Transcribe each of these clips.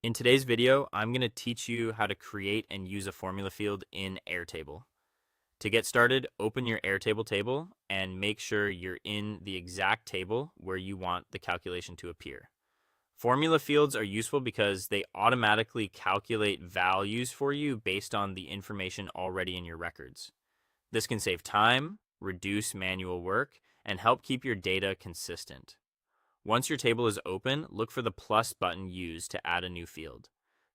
In today's video, I'm going to teach you how to create and use a formula field in Airtable. To get started, open your Airtable table and make sure you're in the exact table where you want the calculation to appear. Formula fields are useful because they automatically calculate values for you based on the information already in your records. This can save time, reduce manual work, and help keep your data consistent. Once your table is open, look for the plus button used to add a new field.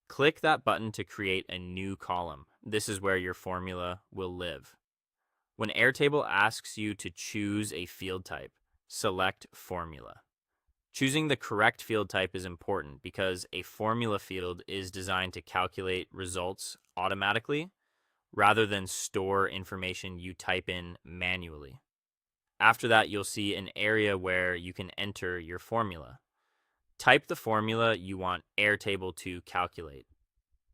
Click that button to create a new column. This is where your formula will live. When Airtable asks you to choose a field type, select Formula. Choosing the correct field type is important because a formula field is designed to calculate results automatically rather than store information you type in manually. After that, you'll see an area where you can enter your formula. Type the formula you want Airtable to calculate.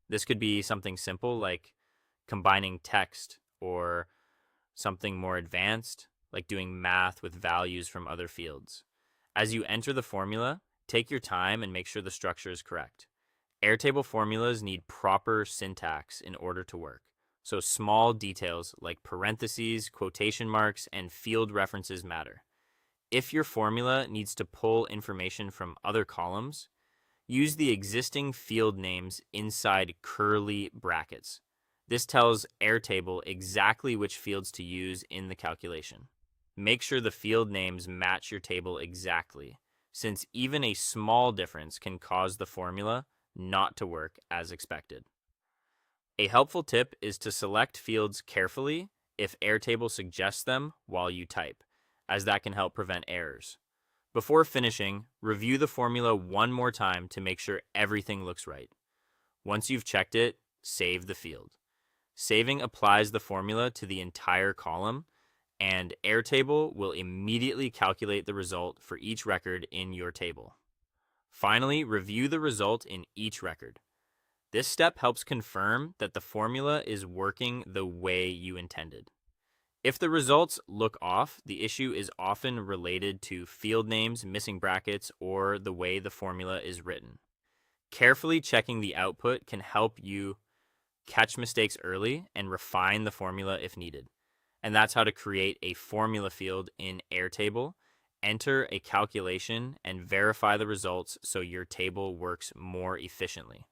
This could be something simple like combining text or something more advanced like doing math with values from other fields. As you enter the formula, take your time and make sure the structure is correct. Airtable formulas need proper syntax in order to work. So small details like parentheses, quotation marks, and field references matter. If your formula needs to pull information from other columns, use the existing field names inside curly brackets. This tells Airtable exactly which fields to use in the calculation. Make sure the field names match your table exactly, since even a small difference can cause the formula not to work as expected. A helpful tip is to select fields carefully if Airtable suggests them while you type, as that can help prevent errors. Before finishing, review the formula one more time to make sure everything looks right. Once you've checked it, save the field. Saving applies the formula to the entire column, and Airtable will immediately calculate the result for each record in your table. Finally, review the result in each record. This step helps confirm that the formula is working the way you intended. If the results look off, the issue is often related to field names, missing brackets, or the way the formula is written. Carefully checking the output can help you catch mistakes early and refine the formula if needed. And that's how to create a formula field in Airtable, enter a calculation, and verify the results so your table works more efficiently.